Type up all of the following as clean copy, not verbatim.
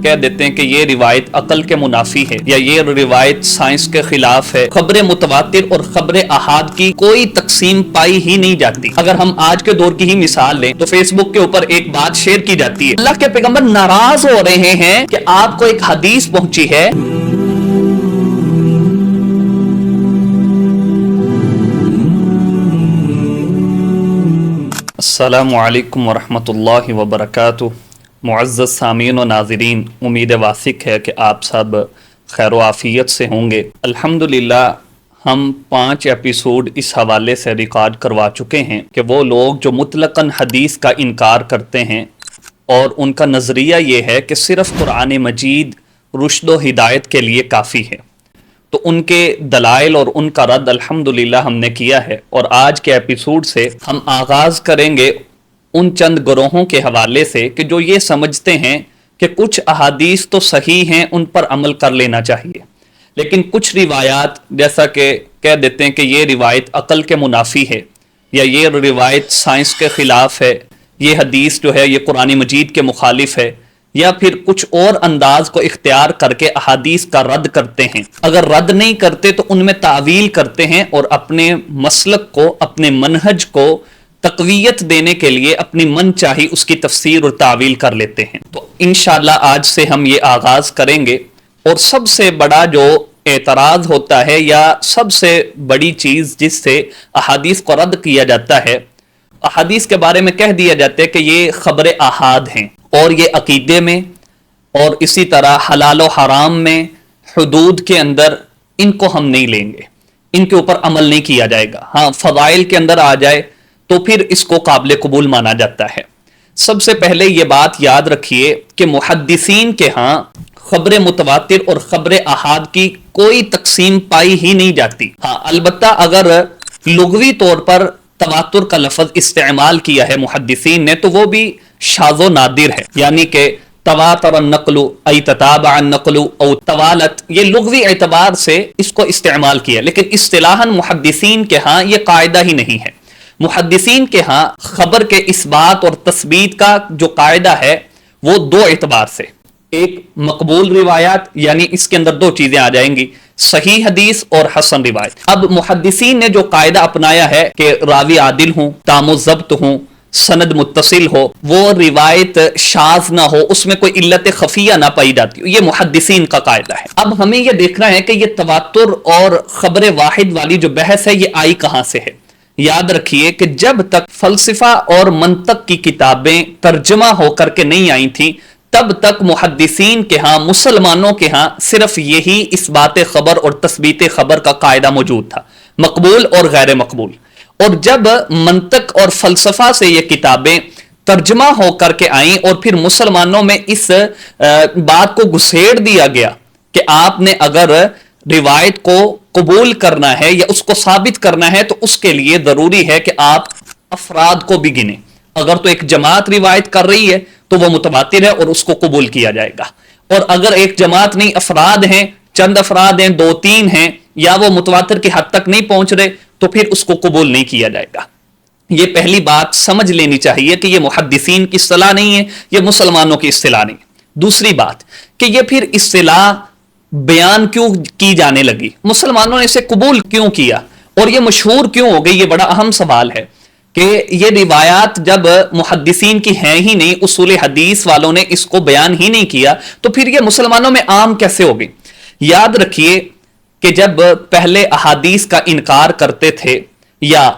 کہہ دیتے ہیں کہ یہ روایت عقل کے منافی ہے یا یہ روایت سائنس کے خلاف ہے۔ خبر متواتر اور خبر احاد کی کوئی تقسیم پائی ہی نہیں جاتی۔ اگر ہم آج کے دور کی ہی مثال لیں تو فیس بک کے اوپر ایک بات شیئر کی جاتی ہے، اللہ کے پیغمبر ناراض ہو رہے ہیں کہ آپ کو ایک حدیث پہنچی ہے، السلام علیکم ورحمۃ اللہ وبرکاتہ۔ معزز سامعین و ناظرین، امید واثق ہے کہ آپ سب خیر و عافیت سے ہوں گے۔ الحمدللہ ہم 5 ایپیسوڈ اس حوالے سے ریکارڈ کروا چکے ہیں کہ وہ لوگ جو مطلقاً حدیث کا انکار کرتے ہیں اور ان کا نظریہ یہ ہے کہ صرف قرآن مجید رشد و ہدایت کے لیے کافی ہے، تو ان کے دلائل اور ان کا رد الحمدللہ ہم نے کیا ہے، اور آج کے ایپیسوڈ سے ہم آغاز کریں گے ان چند گروہوں کے حوالے سے کہ جو یہ سمجھتے ہیں کہ کچھ احادیث تو صحیح ہیں، ان پر عمل کر لینا چاہیے، لیکن کچھ روایات جیسا کہ کہہ دیتے ہیں کہ یہ روایت عقل کے منافی ہے یا یہ روایت سائنس کے خلاف ہے، یہ حدیث جو ہے یہ قرآن مجید کے مخالف ہے، یا پھر کچھ اور انداز کو اختیار کر کے احادیث کا رد کرتے ہیں۔ اگر رد نہیں کرتے تو ان میں تعویل کرتے ہیں اور اپنے مسلک کو، اپنے منہج کو تقویت دینے کے لیے اپنی من چاہی اس کی تفسیر اور تعویل کر لیتے ہیں۔ تو انشاءاللہ آج سے ہم یہ آغاز کریں گے، اور سب سے بڑا جو اعتراض ہوتا ہے یا سب سے بڑی چیز جس سے احادیث کو رد کیا جاتا ہے، احادیث کے بارے میں کہہ دیا جاتا ہے کہ یہ خبر احاد ہیں، اور یہ عقیدے میں اور اسی طرح حلال و حرام میں حدود کے اندر ان کو ہم نہیں لیں گے، ان کے اوپر عمل نہیں کیا جائے گا۔ ہاں فضائل کے اندر آ جائے تو پھر اس کو قابل قبول مانا جاتا ہے۔ سب سے پہلے یہ بات یاد رکھیے کہ محدثین کے ہاں خبر متواتر اور خبر احاد کی کوئی تقسیم پائی ہی نہیں جاتی۔ ہاں البتہ اگر لغوی طور پر تواتر کا لفظ استعمال کیا ہے محدثین نے تو وہ بھی شاذ و نادر ہے، یعنی کہ تواتر النقل ای تتابع النقل او توالت، یہ لغوی اعتبار سے اس کو استعمال کیا، لیکن اصطلاحاً محدثین کے ہاں یہ قاعدہ ہی نہیں ہے۔ محدثین کے ہاں خبر کے اثبات اور تثبیت کا جو قاعدہ ہے وہ 2 اعتبار سے، ایک مقبول روایات، یعنی اس کے اندر 2 چیزیں آ جائیں گی، صحیح حدیث اور حسن روایت۔ اب محدثین نے جو قاعدہ اپنایا ہے کہ راوی عادل ہوں، تام و ضبط ہوں، سند متصل ہو، وہ روایت شاذ نہ ہو، اس میں کوئی علت خفیہ نہ پائی جاتی ہو، یہ محدثین کا قاعدہ ہے۔ اب ہمیں یہ دیکھنا ہے کہ یہ تواتر اور خبر واحد والی جو بحث ہے یہ آئی کہاں سے ہے۔ یاد رکھیے کہ جب تک فلسفہ اور منطق کی کتابیں ترجمہ ہو کر کے نہیں آئی تھیں تب تک محدثین کے ہاں، مسلمانوں کے ہاں صرف یہی اثبات خبر اور تثبیت خبر کا قاعدہ موجود تھا، مقبول اور غیر مقبول۔ اور جب منطق اور فلسفہ سے یہ کتابیں ترجمہ ہو کر کے آئیں اور پھر مسلمانوں میں اس بات کو گھسیڑ دیا گیا کہ آپ نے اگر روایت کو قبول کرنا ہے یا اس کو ثابت کرنا ہے تو اس کے لیے ضروری ہے کہ آپ افراد کو بھی گنیں۔ اگر تو ایک جماعت روایت کر رہی ہے تو وہ متواتر ہے اور اس کو قبول کیا جائے گا، اور اگر ایک جماعت نہیں، افراد ہیں، چند افراد ہیں، 2-3 ہیں، یا وہ متواتر کی حد تک نہیں پہنچ رہے تو پھر اس کو قبول نہیں کیا جائے گا۔ یہ پہلی بات سمجھ لینی چاہیے کہ یہ محدثین کی اصطلاح نہیں ہے، یہ مسلمانوں کی اصطلاح نہیں ہے۔ دوسری بات کہ یہ پھر اصطلاح بیان کیوں کی جانے لگی، مسلمانوں نے اسے قبول کیوں کیا اور یہ مشہور کیوں ہو گئی، یہ بڑا اہم سوال ہے کہ یہ روایات جب محدثین کی ہیں ہی نہیں، اصول حدیث والوں نے اس کو بیان ہی نہیں کیا تو پھر یہ مسلمانوں میں عام کیسے ہو گئی۔ یاد رکھیے کہ جب پہلے احادیث کا انکار کرتے تھے یا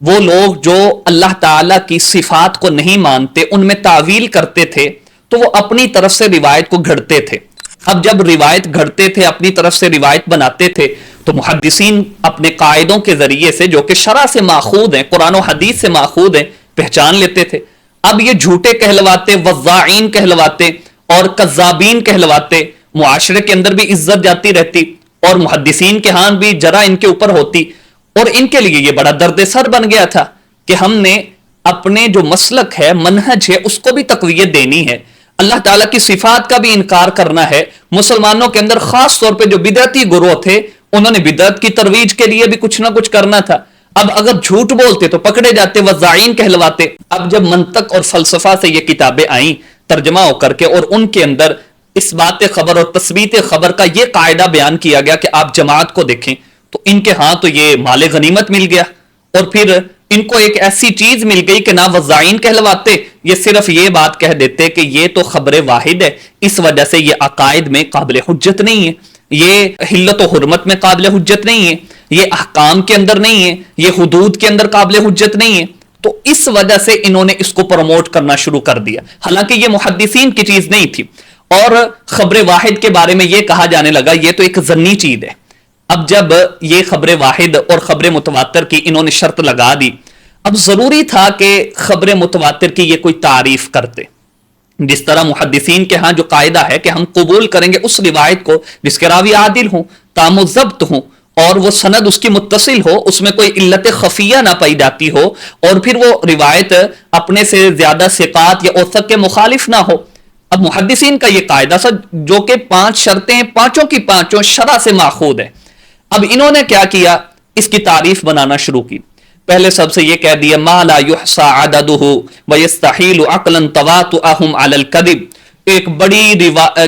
وہ لوگ جو اللہ تعالیٰ کی صفات کو نہیں مانتے ان میں تعویل کرتے تھے تو وہ اپنی طرف سے روایت کو گھڑتے تھے۔ اب جب روایت گھڑتے تھے، اپنی طرف سے روایت بناتے تھے، تو محدثین اپنے قاعدوں کے ذریعے سے جو کہ شرع سے ماخوذ ہیں، قرآن و حدیث سے ماخوذ ہیں، پہچان لیتے تھے۔ اب یہ جھوٹے کہلواتے، وضاعین کہلواتے اور کذابین کہلواتے، معاشرے کے اندر بھی عزت جاتی رہتی اور محدثین کے ہاں بھی جرا ان کے اوپر ہوتی، اور ان کے لیے یہ بڑا درد سر بن گیا تھا کہ ہم نے اپنے جو مسلک ہے، منہج ہے، اس کو بھی تقویت دینی ہے، اللہ تعالیٰ کی صفات کا بھی انکار کرنا ہے۔ مسلمانوں کے اندر خاص طور پہ جو بدعتی گروہ تھے انہوں نے بدعت کی ترویج کے لیے بھی کچھ نہ کچھ کرنا تھا۔ اب اگر جھوٹ بولتے تو پکڑے جاتے، وضاعین کہلواتے۔ اب جب منطق اور فلسفہ سے یہ کتابیں آئیں ترجمہ ہو کر کے اور ان کے اندر اس بات خبر اور تثبیت خبر کا یہ قاعدہ بیان کیا گیا کہ آپ جماعت کو دیکھیں تو ان کے ہاں تو یہ مال غنیمت مل گیا، اور پھر ان کو ایک ایسی چیز مل گئی کہ نہ وضائین کہلواتے، یہ صرف یہ بات کہہ دیتے کہ یہ تو خبر واحد ہے، اس وجہ سے یہ عقائد میں قابل حجت نہیں ہے، یہ حلت و حرمت میں قابل حجت نہیں ہے، یہ احکام کے اندر نہیں ہے، یہ حدود کے اندر قابل حجت نہیں ہے، تو اس وجہ سے انہوں نے اس کو پروموٹ کرنا شروع کر دیا، حالانکہ یہ محدثین کی چیز نہیں تھی۔ اور خبر واحد کے بارے میں یہ کہا جانے لگا یہ تو ایک ظنی چیز ہے۔ اب جب یہ خبر واحد اور خبر متواتر کی انہوں نے شرط لگا دی، اب ضروری تھا کہ خبر متواتر کی یہ کوئی تعریف کرتے، جس طرح محدثین کے ہاں جو قاعدہ ہے کہ ہم قبول کریں گے اس روایت کو جس کے راوی عادل ہوں، تام و ضبط ہوں، اور وہ سند اس کی متصل ہو، اس میں کوئی علت خفیہ نہ پائی جاتی ہو، اور پھر وہ روایت اپنے سے زیادہ ثقات یا اوثق کے مخالف نہ ہو۔ اب محدثین کا یہ قاعدہ سا جو کہ 5 شرطیں ہیں، پانچوں کی پانچوں شرع سے ماخوذ ہے۔ اب انہوں نے کیا کیا، اس کی تعریف بنانا شروع کی۔ پہلے سب سے یہ کہہ دیا ما لا يحصى عدده ويستحيل عقلا تواطؤهم على الكذب، ایک بڑی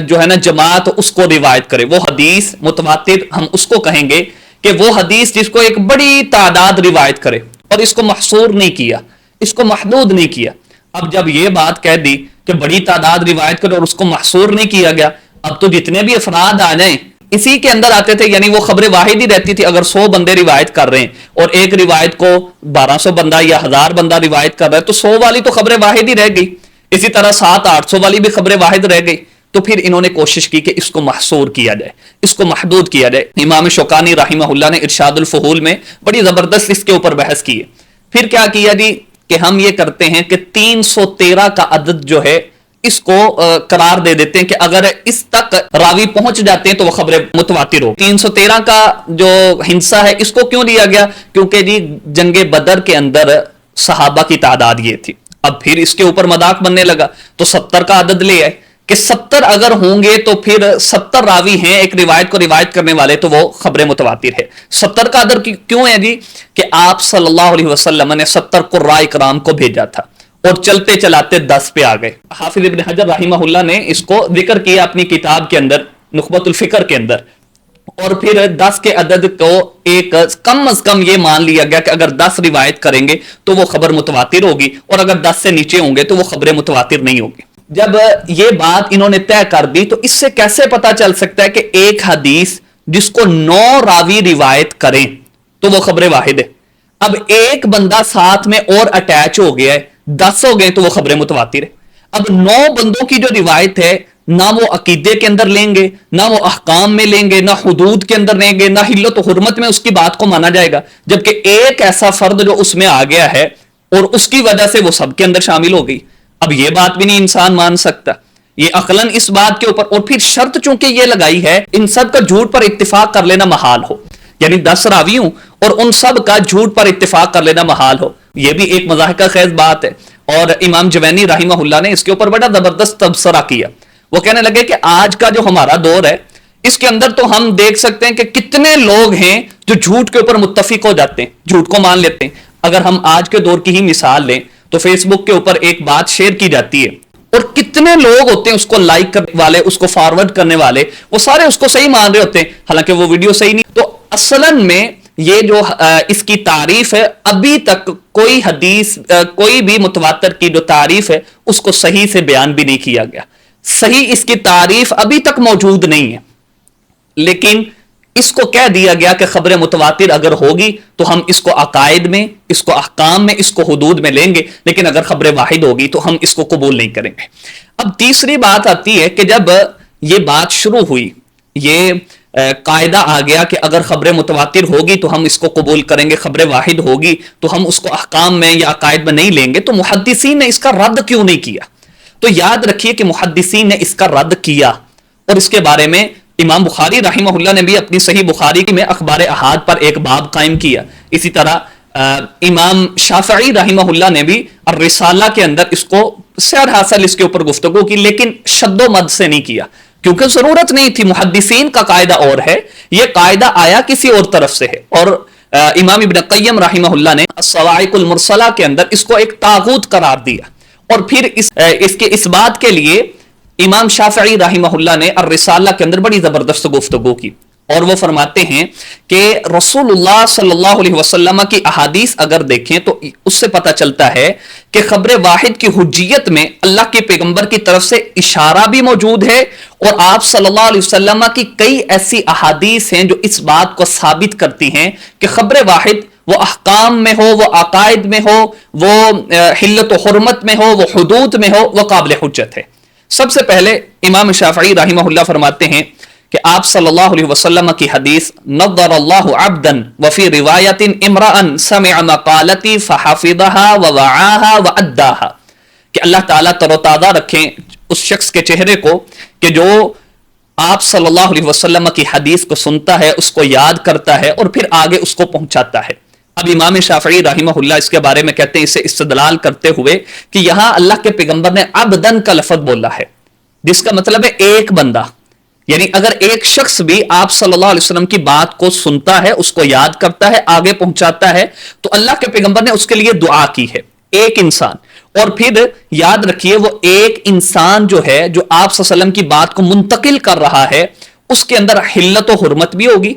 جو ہے نا جماعت اس کو روایت کرے، وہ حدیث متواتر ہم اس کو کہیں گے کہ وہ حدیث جس کو ایک بڑی تعداد روایت کرے، اور اس کو محصور نہیں کیا، اس کو محدود نہیں کیا۔ اب جب یہ بات کہہ دی کہ بڑی تعداد روایت کرے اور اس کو محصور نہیں کیا گیا، اب تو جتنے بھی افراد آ جائیں اسی کے اندر آتے تھے، یعنی وہ خبر واحد ہی رہتی تھی۔ اگر 100 بندے روایت کر رہے ہیں اور ایک روایت کو 1200 بندہ یا 1000 بندہ روایت کر رہا ہے تو 100 والی تو خبر واحد ہی رہ گئی، اسی طرح 700-800 والی بھی خبر واحد رہ گئی۔ تو پھر انہوں نے کوشش کی کہ اس کو محصور کیا جائے، اس کو محدود کیا جائے۔ امام شوکانی رحمہ اللہ نے ارشاد الفحول میں بڑی زبردست اس کے اوپر بحث کی ہے۔ پھر کیا کیا جی کہ ہم یہ کرتے ہیں کہ 313 کا عدد جو ہے اس کو قرار دے دیتے ہیں کہ اگر اس تک راوی پہنچ جاتے ہیں تو وہ خبر متواتر ہو۔ 313 کا جو ہنسا ہے اس کو کیوں لیا گیا؟ کیونکہ جی جنگ بدر کے اندر صحابہ کی تعداد یہ تھی۔ اب پھر اس کے اوپر مذاق بننے لگا تو 70 کا عدد لے آئے کہ 70 اگر ہوں گے تو پھر 70 راوی ہیں ایک روایت کو روایت کرنے والے، تو وہ خبر متواتر ہے۔ 70 کا عدد کیوں ہے جی کہ آپ صلی اللہ علیہ وسلم نے 70 قراء کرام کو بھیجا تھا اور چلتے چلاتے 10 پہ آ گئے۔ حافظ ابن حجر رحمہ اللہ نے اس کو ذکر کیا اپنی کتاب کے اندر نخبۃ الفکر کے اندر، اور پھر 10 کے عدد کو ایک کم از کم یہ مان لیا گیا کہ اگر 10 روایت کریں گے تو وہ خبر متواتر ہوگی، اور اگر 10 سے نیچے ہوں گے تو وہ خبر متواتر نہیں ہوگی۔ جب یہ بات انہوں نے طے کر دی تو اس سے کیسے پتا چل سکتا ہے کہ ایک حدیث جس کو 9 راوی روایت کریں تو وہ خبر واحد ہے؟ اب ایک بندہ ساتھ میں اور اٹیچ ہو گیا ہے، 10 ہو گئے تو وہ خبر متواتر ہے۔ اب 9 بندوں کی جو روایت ہے نہ وہ عقیدے کے اندر لیں گے، نہ وہ احکام میں لیں گے، نہ حدود کے اندر لیں گے، نہ حلت و حرمت میں اس کی بات کو مانا جائے گا، جبکہ ایک ایسا فرد جو اس میں آ گیا ہے اور اس کی وجہ سے وہ سب کے اندر شامل ہو گئی۔ اب یہ بات بھی نہیں انسان مان سکتا، یہ عقلاً اس بات کے اوپر، اور پھر شرط چونکہ یہ لگائی ہے ان سب کا جھوٹ پر اتفاق کر لینا محال ہو، یعنی 10 راوی ہوں اور ان سب کا جھوٹ پر اتفاق کر لینا محال ہو، یہ بھی ایک مضاحکہ خیز بات ہے۔ اور امام جوینی رحمہ اللہ نے اس کے اوپر بڑا زبردست تبصرہ کیا، وہ کہنے لگے کہ آج کا جو ہمارا دور ہے اس کے اندر تو ہم دیکھ سکتے ہیں کہ کتنے لوگ ہیں جو جھوٹ کے اوپر متفق ہو جاتے ہیں، جھوٹ کو مان لیتے ہیں۔ اگر ہم آج کے دور کی ہی مثال لیں تو فیس بک کے اوپر ایک بات شیئر کی جاتی ہے اور کتنے لوگ ہوتے ہیں اس کو لائک کرنے والے، اس کو فارورڈ کرنے والے، وہ سارے اس کو صحیح مان رہے ہوتے ہیں حالانکہ وہ ویڈیو صحیح نہیں۔ تو اصلاً میں یہ جو اس کی تعریف ہے، ابھی تک کوئی حدیث کوئی بھی متواتر کی جو تعریف ہے اس کو صحیح سے بیان بھی نہیں کیا گیا، صحیح اس کی تعریف ابھی تک موجود نہیں ہے۔ لیکن اس کو کہہ دیا گیا کہ خبر متواتر اگر ہوگی تو ہم اس کو عقائد میں، اس کو احکام میں، اس کو حدود میں لیں گے، لیکن اگر خبر واحد ہوگی تو ہم اس کو قبول نہیں کریں گے۔ اب تیسری بات آتی ہے کہ جب یہ بات شروع ہوئی، یہ قاعدہ آ گیا کہ اگر خبر متواتر ہوگی تو ہم اس کو قبول کریں گے، خبر واحد ہوگی تو ہم اس کو احکام میں یا عقائد میں نہیں لیں گے، تو محدثین نے اس کا رد کیوں نہیں کیا؟ تو یاد رکھیے کہ محدثین نے اس کا رد کیا، اور اس کے بارے میں امام بخاری رحمہ اللہ نے بھی اپنی صحیح بخاری میں اخبار احاد پر ایک باب قائم کیا۔ اسی طرح امام شافعی رحمہ اللہ نے بھی الرسالہ کے اندر اس کو سیر حاصل اس کے اوپر گفتگو کی، لیکن شد و مد سے نہیں کیا کیونکہ ضرورت نہیں تھی۔ محدثین کا قاعدہ اور ہے، یہ قاعدہ آیا کسی اور طرف سے ہے، اور امام ابن قیم رحمہ اللہ نے الصواعق المرسلہ کے اندر اس کو ایک طاغوت قرار دیا، اور پھر اس بات کے لیے امام شافعی رحمہ اللہ نے الرسالہ کے اندر بڑی زبردست گفتگو کی، اور وہ فرماتے ہیں کہ رسول اللہ صلی اللہ علیہ وسلم کی احادیث اگر دیکھیں تو اس سے پتہ چلتا ہے کہ خبر واحد کی حجیت میں اللہ کے پیغمبر کی طرف سے اشارہ بھی موجود ہے، اور آپ صلی اللہ علیہ وسلم کی کئی ایسی احادیث ہیں جو اس بات کو ثابت کرتی ہیں کہ خبر واحد وہ احکام میں ہو، وہ عقائد میں ہو، وہ حلت و حرمت میں ہو، وہ حدود میں ہو، وہ قابل حجت ہے۔ سب سے پہلے امام شافعی رحمہ اللہ فرماتے ہیں کہ آپ صلی اللہ علیہ وسلم کی حدیث نظر اللہ عبدا وفی روایت امرا سمع مقالتی فحفظها ووعاها واداها، کہ اللہ تعالیٰ تر و تازہ رکھیں اس شخص کے چہرے کو کہ جو آپ صلی اللہ علیہ وسلم کی حدیث کو سنتا ہے، اس کو یاد کرتا ہے اور پھر آگے اس کو پہنچاتا ہے۔ اب امام شافعی رحمہ اللہ اس کے بارے میں کہتے ہیں، اسے استدلال کرتے ہوئے کہ یہاں اللہ کے پیغمبر نے عبدن کا لفظ بولا ہے، جس کا مطلب ہے ایک بندہ، یعنی اگر ایک شخص بھی آپ صلی اللہ علیہ وسلم کی بات کو سنتا ہے، اس کو یاد کرتا ہے، آگے پہنچاتا ہے، تو اللہ کے پیغمبر نے اس کے لیے دعا کی ہے، ایک انسان۔ اور پھر یاد رکھیے وہ ایک انسان جو ہے، جو آپ صلی اللہ علیہ وسلم کی بات کو منتقل کر رہا ہے، اس کے اندر حلت و حرمت بھی ہوگی،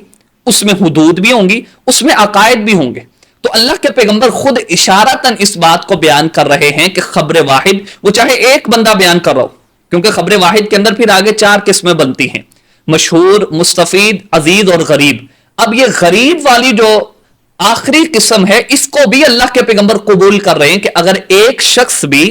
اس میں حدود بھی ہوں گی، اس میں عقائد بھی ہوں گے۔ تو اللہ کے پیغمبر خود اشارتاً اس بات کو بیان کر رہے ہیں کہ خبر واحد، وہ چاہے ایک بندہ بیان کر رہا ہو، کیونکہ خبر واحد کے اندر پھر آگے 4 قسمیں بنتی ہیں، مشہور، مستفید، عزیز اور غریب۔ اب یہ غریب والی جو آخری قسم ہے، اس کو بھی اللہ کے پیغمبر قبول کر رہے ہیں کہ اگر ایک شخص بھی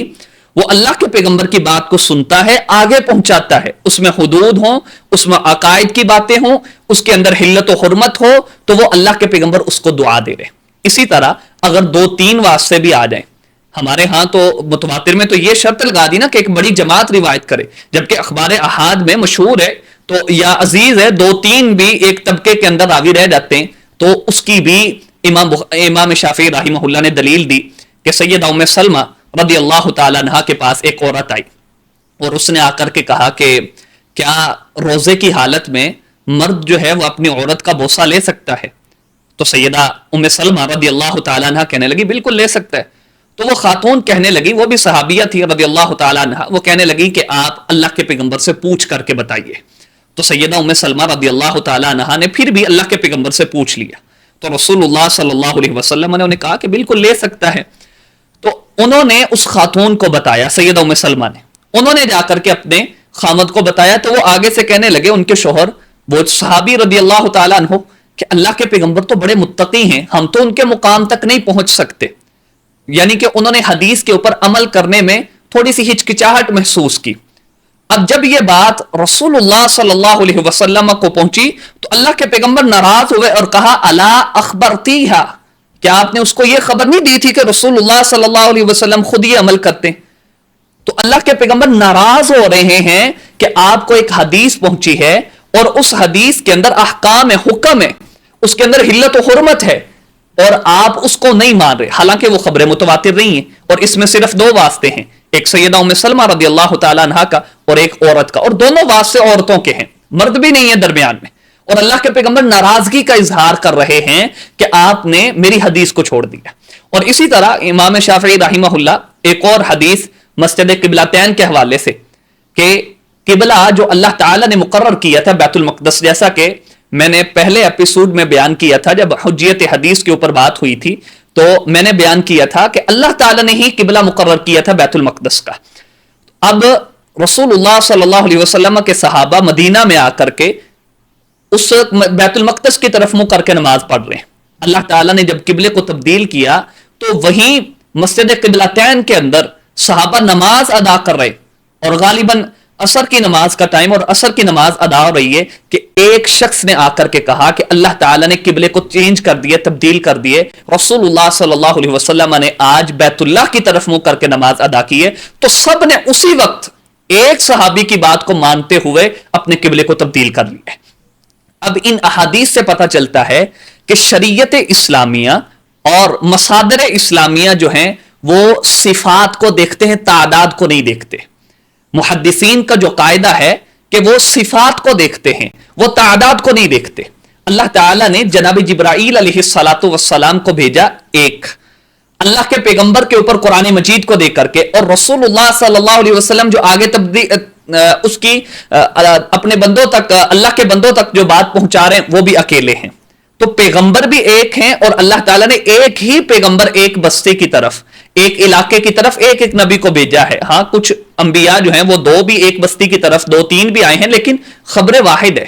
وہ اللہ کے پیغمبر کی بات کو سنتا ہے، آگے پہنچاتا ہے، اس میں حدود ہوں، اس میں عقائد کی باتیں ہوں، اس کے اندر حلت و حرمت ہو، تو وہ اللہ کے پیغمبر اس کو دعا دے رہے۔ اسی طرح اگر 2-3 واسطے بھی آ جائیں، ہمارے ہاں تو متواتر میں تو یہ شرط لگا دی نا کہ ایک بڑی جماعت روایت کرے، جبکہ اخبار احاد میں مشہور ہے تو یا عزیز ہے، 2-3 بھی ایک طبقے کے اندر راوی رہ جاتے ہیں، تو اس کی بھی امام شافعی رحمہ اللہ نے دلیل دی کہ سیدہ ام سلمہ رضی اللہ تعالیٰ عنہا کے پاس ایک عورت آئی اور اس نے آ کر کے کہا کہ کیا روزے کی حالت میں مرد جو ہے وہ اپنی عورت کا بوسہ لے سکتا ہے؟ تو سیدہ ام سلمہ رضی اللہ تعالیٰ عنہ کہنے لگی بالکل لے سکتا ہے۔ تو وہ خاتون کہنے لگی، وہ بھی صحابیہ تھی رضی اللہ تعالیٰ عنہ، وہ کہنے لگی کہ آپ اللہ کے پیغمبر سے پوچھ کر کے بتائیے۔ تو سیدہ ام سلمہ رضی اللہ تعالیٰ عنہ نے پھر بھی اللہ کے پیغمبر سے پوچھ لیا، تو رسول اللہ صلی اللہ علیہ وسلم نے انہیں کہا کہ بالکل لے سکتا ہے۔ تو انہوں نے اس خاتون کو بتایا، سیدہ ام سلمہ نے، انہوں نے جا کر کے اپنے خامد کو بتایا، تو وہ آگے سے کہنے لگے، ان کے شوہر وہ صحابی رضی اللہ تعالیٰ عنہ، کہ اللہ کے پیغمبر تو بڑے متقی ہیں، ہم تو ان کے مقام تک نہیں پہنچ سکتے۔ یعنی کہ انہوں نے حدیث کے اوپر عمل کرنے میں تھوڑی سی ہچکچاہٹ محسوس کی۔ اب جب یہ بات رسول اللہ صلی اللہ علیہ وسلم کو پہنچی تو اللہ کے پیغمبر ناراض ہوئے اور کہا الا اخبرتیھا، کیا آپ نے اس کو یہ خبر نہیں دی تھی کہ رسول اللہ صلی اللہ علیہ وسلم خود یہ عمل کرتے ہیں؟ تو اللہ کے پیغمبر ناراض ہو رہے ہیں کہ آپ کو ایک حدیث پہنچی ہے اور اس حدیث کے اندر احکام حکم ہے، اس کے اندر حلت و حرمت ہے، اور آپ اس کو نہیں مان رہے، حالانکہ وہ خبریں متواتر نہیں ہیں، اور اس میں صرف 2 واسطے ہیں، ایک سیدہ ام سلمہ رضی اللہ تعالیٰ عنہ کا اور ایک عورت کا، اور دونوں واسطے عورتوں کے ہیں، مرد بھی نہیں ہے درمیان میں، اور اللہ کے پیغمبر ناراضگی کا اظہار کر رہے ہیں کہ آپ نے میری حدیث کو چھوڑ دیا۔ اور اسی طرح امام شافعی رحمہ اللہ ایک اور حدیث مسجد قبلتین کے حوالے سے، کہ قبلہ جو اللہ تعالیٰ نے مقرر کیا تھا بیت المقدس، جیسا کہ میں نے پہلے ایپیسوڈ میں بیان کیا تھا جب حجیت حدیث کے اوپر بات ہوئی تھی، تو میں نے بیان کیا تھا کہ اللہ تعالیٰ نے ہی قبلہ مقرر کیا تھا بیت المقدس کا۔ اب رسول اللہ صلی اللہ علیہ وسلم کے صحابہ مدینہ میں آ کر کے اس بیت المقدس کی طرف منہ کر کے نماز پڑھ رہے ہیں، اللہ تعالیٰ نے جب قبلے کو تبدیل کیا تو وہیں مسجد قبلتین کے اندر صحابہ نماز ادا کر رہے، اور غالباً عصر کی نماز کا ٹائم اور عصر کی نماز ادا ہو رہی ہے کہ ایک شخص نے آ کر کے کہا کہ اللہ تعالیٰ نے قبلے کو چینج کر دیے، تبدیل کر دیے، رسول اللہ صلی اللہ علیہ وسلم نے آج بیت اللہ کی طرف منہ کر کے نماز ادا کی ہے، تو سب نے اسی وقت ایک صحابی کی بات کو مانتے ہوئے اپنے قبلے کو تبدیل کر لیا ہے۔ اب ان احادیث سے پتہ چلتا ہے کہ شریعت اسلامیہ اور مصادر اسلامیہ جو ہیں وہ صفات کو دیکھتے ہیں، تعداد کو نہیں دیکھتے۔ محدثین کا جو قاعدہ ہے کہ وہ صفات کو دیکھتے ہیں، وہ تعداد کو نہیں دیکھتے۔ اللہ تعالیٰ نے جناب جبرائیل علیہ السلام کو بھیجا ایک، اللہ کے پیغمبر کے اوپر قرآن مجید کو دے کر کے، اور رسول اللہ صلی اللہ علیہ وسلم جو آگے اس کی اپنے بندوں تک، اللہ کے بندوں تک جو بات پہنچا رہے ہیں وہ بھی اکیلے ہیں. تو پیغمبر بھی ایک ہیں، اور اللہ تعالیٰ نے ایک ہی پیغمبر ایک بستی کی طرف، ایک علاقے کی طرف ایک ایک نبی کو بھیجا ہے. ہاں کچھ انبیاء جو ہیں وہ دو بھی ایک بستی کی طرف، دو تین بھی آئے ہیں، لیکن خبر واحد ہے،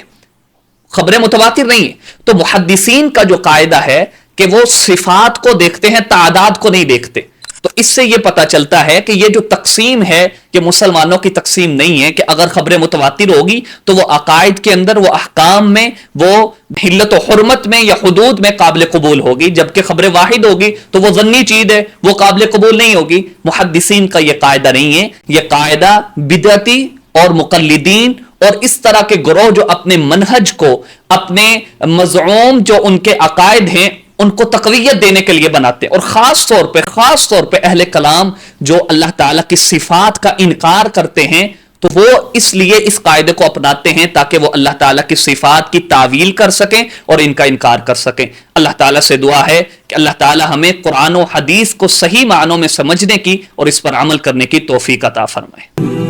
خبریں متواتر نہیں ہیں. تو محدثین کا جو قاعدہ ہے کہ وہ صفات کو دیکھتے ہیں، تعداد کو نہیں دیکھتے. تو اس سے یہ پتا چلتا ہے کہ یہ جو تقسیم ہے کہ مسلمانوں کی تقسیم نہیں ہے کہ اگر خبریں متواتر ہوگی تو وہ عقائد کے اندر، وہ احکام میں، وہ حلت و حرمت میں یا حدود میں قابل قبول ہوگی، جبکہ خبر واحد ہوگی تو وہ ظنی چیز ہے، وہ قابل قبول نہیں ہوگی. محدثین کا یہ قاعدہ نہیں ہے. یہ قاعدہ بدعتی اور مقلدین اور اس طرح کے گروہ جو اپنے منہج کو، اپنے مزعوم جو ان کے عقائد ہیں ان کو تقویت دینے کے لیے بناتے ہیں. اور خاص طور پہ اہل کلام جو اللہ تعالیٰ کی صفات کا انکار کرتے ہیں تو وہ اس لیے اس قاعدے کو اپناتے ہیں تاکہ وہ اللہ تعالیٰ کی صفات کی تعویل کر سکیں اور ان کا انکار کر سکیں. اللہ تعالیٰ سے دعا ہے کہ اللہ تعالیٰ ہمیں قرآن و حدیث کو صحیح معنوں میں سمجھنے کی اور اس پر عمل کرنے کی توفیق عطا فرمائے.